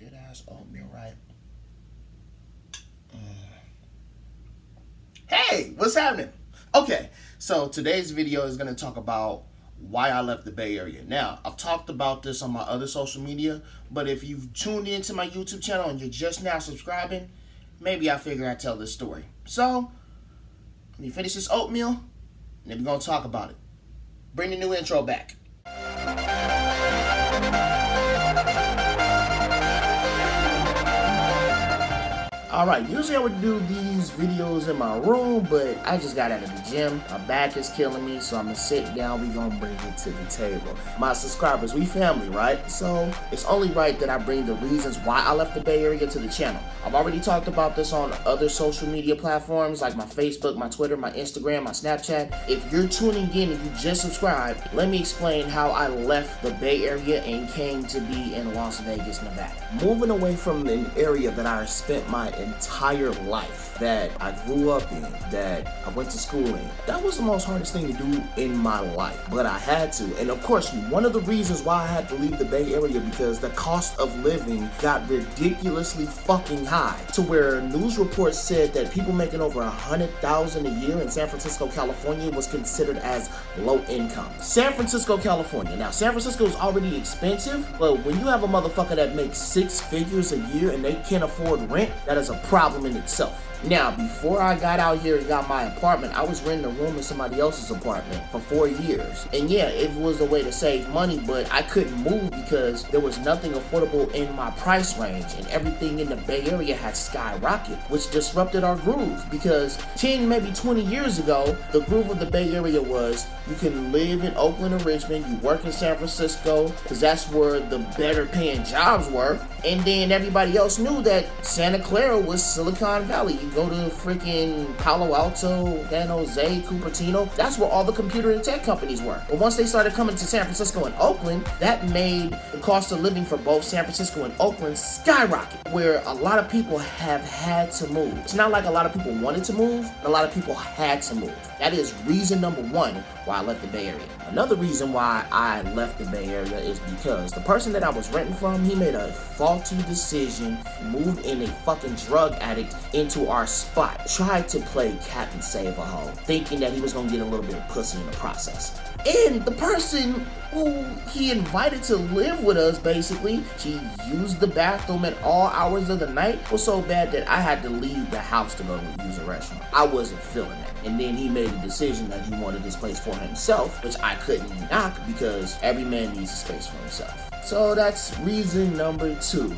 good ass oatmeal, right? Hey, what's happening? Okay, so today's video is going to talk about why I left the Bay Area. Now, I've talked about this on my other social media, but if you've tuned into my YouTube channel and you're just now subscribing, maybe I figure I'd tell this story. So, let me finish this oatmeal, and then we're going to talk about it. Bring the new intro back. Alright, usually I would do these videos in my room, but I just got out of the gym. My back is killing me, so I'm gonna sit down. We gonna bring it to the table. My subscribers, we family, right? So it's only right that I bring the reasons why I left the Bay Area to the channel. I've already talked about this on other social media platforms like my Facebook, my Twitter, my Instagram, my Snapchat. If you're tuning in and you just subscribed, let me explain how I left the Bay Area and came to be in Las Vegas, Nevada. Moving away from an area that I spent my entire life, that I grew up in, that I went to school in. That was the most hardest thing to do in my life, but I had to. And of course, one of the reasons why I had to leave the Bay Area because the cost of living got ridiculously fucking high, to where news reports said that people making over $100,000 a year in San Francisco, California was considered as low income. San Francisco, California. Now, San Francisco is already expensive, but when you have a motherfucker that makes 6 figures a year and they can't afford rent, that is a problem in itself. Now, before I got out here and got my apartment, I was renting a room in somebody else's apartment for 4 years. And yeah, it was a way to save money, but I couldn't move because there was nothing affordable in my price range, and everything in the Bay Area had skyrocketed, which disrupted our groove because 10, maybe 20 years ago, the groove of the Bay Area was you can live in Oakland or Richmond, you work in San Francisco, because that's where the better paying jobs were, and then everybody else knew that Santa Clara was Silicon Valley. You go to freaking Palo Alto, San Jose, Cupertino, that's where all the computer and tech companies were. But once they started coming to San Francisco and Oakland, that made the cost of living for both San Francisco and Oakland skyrocket, where a lot of people have had to move. It's not like a lot of people wanted to move, a lot of people had to move. That is reason number one why I left the Bay Area. Another reason why I left the Bay Area is because the person that I was renting from, he made a faulty decision, moved in a fucking drug addict into our spot, tried to play cat and save a hoe, thinking that he was gonna get a little bit of pussy in the process. And the person who he invited to live with us, basically, she used the bathroom at all hours of the night, was so bad that I had to leave the house to go use a restroom. I wasn't feeling that. And then he made a decision that he wanted this place for himself, which I couldn't knock because every man needs a space for himself. So that's reason number 2.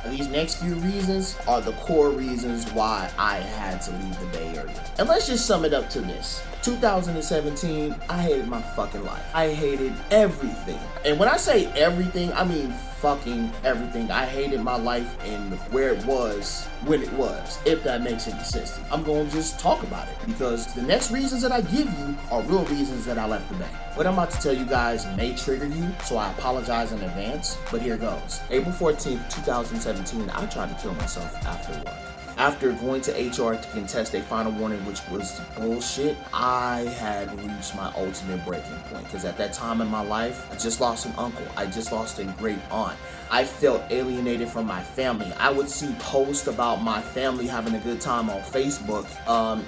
These next few reasons are the core reasons why I had to leave the Bay Area. And let's just sum it up to this. 2017, I hated my fucking life. I hated everything. And when I say everything, I mean fucking everything. I hated my life and where it was when it was, if that makes any sense to you. I'm going to just talk about it because the next reasons that I give you are real reasons that I left the Bay. What I'm about to tell you guys may trigger you, so I apologize in advance, but here goes. April 14th, 2017, I tried to kill myself after work. After going to HR to contest a final warning, which was bullshit, I had reached my ultimate breaking point. Because at that time in my life, I just lost an uncle. I just lost a great aunt. I felt alienated from my family. I would see posts about my family having a good time on Facebook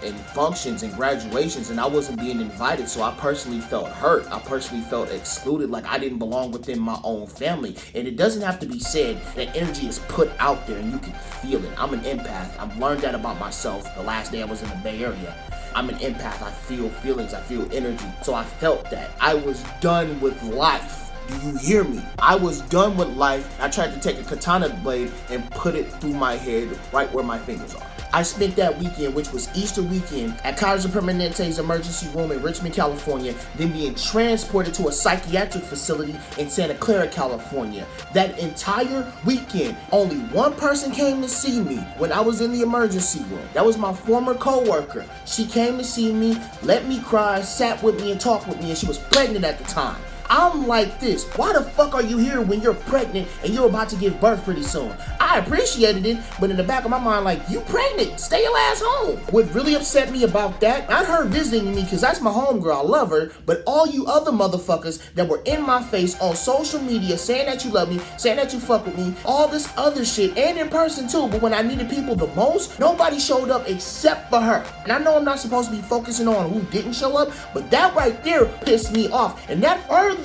and functions and graduations, and I wasn't being invited, so I personally felt hurt. I personally felt excluded, like I didn't belong within my own family. And it doesn't have to be said. That energy is put out there and you can feel it. I'm an empath. I've learned that about myself the last day I was in the Bay Area. I'm an empath. I feel feelings. I feel energy. So I felt that. I was done with life. Do you hear me? I was done with life. I tried to take a katana blade and put it through my head right where my fingers are. I spent that weekend, which was Easter weekend, at Kaiser Permanente's emergency room in Richmond, California, then being transported to a psychiatric facility in Santa Clara, California. That entire weekend, only one person came to see me when I was in the emergency room. That was my former co-worker. She came to see me, let me cry, sat with me and talked with me, and she was pregnant at the time. I'm like this. Why the fuck are you here when you're pregnant and you're about to give birth pretty soon? I appreciated it, but in the back of my mind, like, you pregnant, stay your ass home. What really upset me about that, not her visiting me, because that's my homegirl, I love her, but all you other motherfuckers that were in my face on social media saying that you love me, saying that you fuck with me, all this other shit, and in person too, but when I needed people the most, nobody showed up except for her. And I know I'm not supposed to be focusing on who didn't show up, but that right there pissed me off, and that further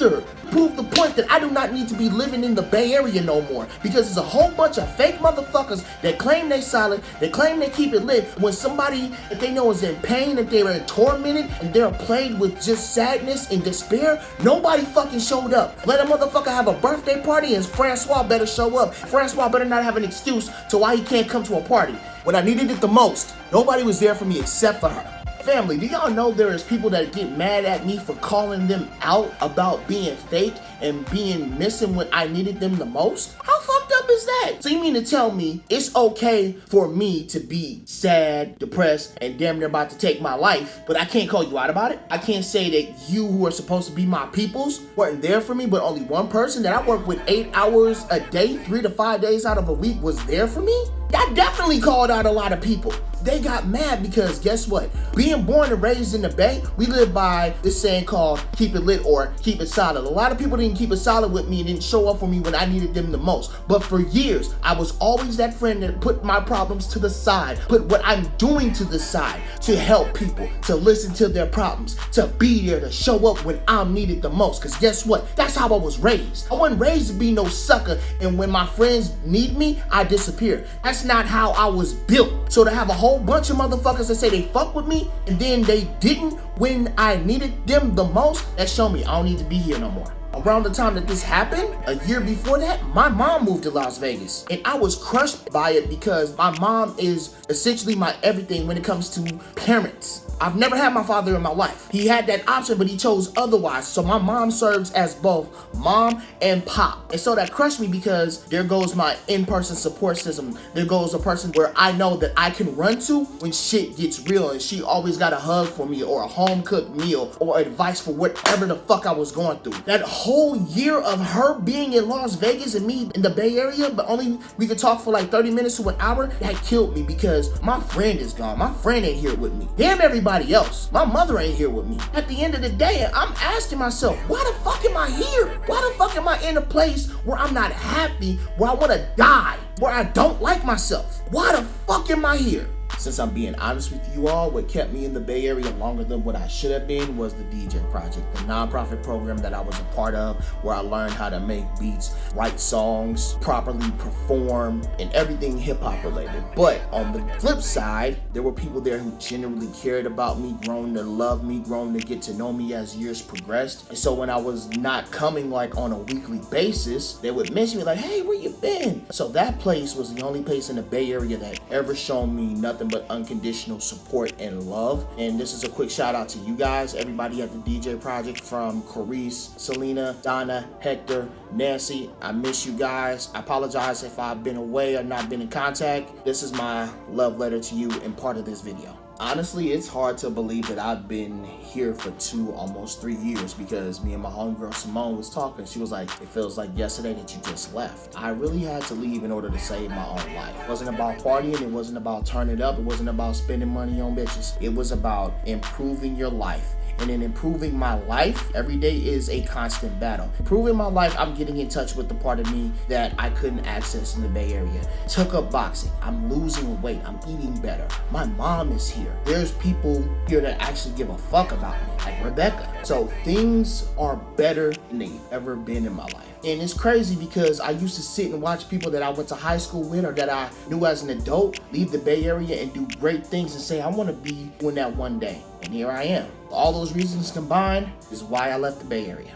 proved the point that I do not need to be living in the Bay Area no more, because there's a whole bunch of fake motherfuckers that claim they solid, that claim they keep it lit, when somebody that they know is in pain, that they're tormented, and they're plagued with just sadness and despair, nobody fucking showed up. Let a motherfucker have a birthday party and Francois better show up. Francois better not have an excuse to why he can't come to a party. When I needed it the most, nobody was there for me except for her. Family, do y'all know there is people that get mad at me for calling them out about being fake and being missing when I needed them the most? How fucked up is that? So you mean to tell me it's okay for me to be sad, depressed, and damn near about to take my life, but I can't call you out about it? I can't say that you who are supposed to be my peoples weren't there for me, but only one person that I work with 8 hours a day, 3 to 5 days out of a week was there for me? I definitely called out a lot of people. They got mad because guess what? Being born and raised in the Bay, we live by this saying called keep it lit or keep it solid. A lot of people didn't keep it solid with me and didn't show up for me when I needed them the most. But for years, I was always that friend that put my problems to the side, put what I'm doing to the side to help people, to listen to their problems, to be there, to show up when I'm needed the most. Because guess what? That's how I was raised. I wasn't raised to be no sucker, and when my friends need me, I disappear. That's not how I was built. So to have a whole bunch of motherfuckers that say they fuck with me and then they didn't when I needed them the most, that show me I don't need to be here no more. Around the time that this happened, a year before that, my mom moved to Las Vegas. And I was crushed by it because my mom is essentially my everything when it comes to parents. I've never had my father in my life. He had that option, but he chose otherwise. So my mom serves as both mom and pop. And so that crushed me because there goes my in-person support system. There goes a person where I know that I can run to when shit gets real, and she always got a hug for me or a home-cooked meal or advice for whatever the fuck I was going through. That whole year of her being in Las Vegas and me in the Bay Area, but only we could talk for like 30 minutes to an hour, that killed me because my friend is gone. My friend ain't here with me. Damn everybody else. My mother ain't here with me. At the end of the day, I'm asking myself, why the fuck am I here? Why the fuck am I in a place where I'm not happy, where I want to die, where I don't like myself? Why the fuck am I here? Since I'm being honest with you all, what kept me in the Bay Area longer than what I should have been was the DJ Project, the nonprofit program that I was a part of, where I learned how to make beats, write songs, properly perform, and everything hip-hop related. But on the flip side, there were people there who genuinely cared about me, grown to love me, grown to get to know me as years progressed. And so when I was not coming like on a weekly basis, they would mention me like, hey, where you been? So that place was the only place in the Bay Area that ever shown me nothing but unconditional support and love. And this is a quick shout out to you guys, everybody at the DJ Project, from Carice, Selena, Donna, Hector, Nancy. I miss you guys. I apologize if I've been away or not been in contact. This is my love letter to you and part of this video. Honestly, it's hard to believe that I've been here for almost 3 years, because me and my homegirl Simone was talking. She was like, it feels like yesterday that you just left. I really had to leave in order to save my own life. It wasn't about partying. It wasn't about turning up. It wasn't about spending money on bitches. It was about improving your life. And in improving my life, every day is a constant battle. Improving my life, I'm getting in touch with the part of me that I couldn't access in the Bay Area. Took up boxing. I'm losing weight. I'm eating better. My mom is here. There's people here that actually give a fuck about me, like Rebecca. So things are better than they've ever been in my life. And it's crazy because I used to sit and watch people that I went to high school with or that I knew as an adult leave the Bay Area and do great things and say, I want to be doing that one day. And here I am. All those reasons combined is why I left the Bay Area.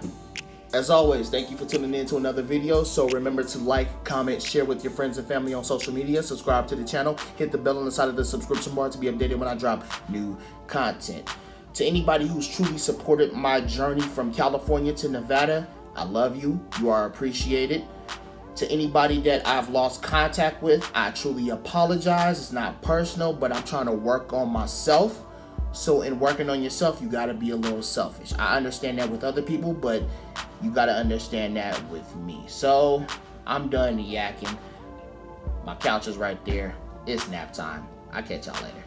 As always, thank you for tuning in to another video. So remember to like, comment, share with your friends and family on social media, subscribe to the channel, hit the bell on the side of the subscription bar to be updated when I drop new content. To anybody who's truly supported my journey from California to Nevada, I love you. You are appreciated. To anybody that I've lost contact with, I truly apologize. It's not personal, but I'm trying to work on myself. So in working on yourself, you gotta be a little selfish. I understand that with other people, but You gotta understand that with me. So I'm done yakking. My couch is right there. It's nap time. I'll catch y'all later.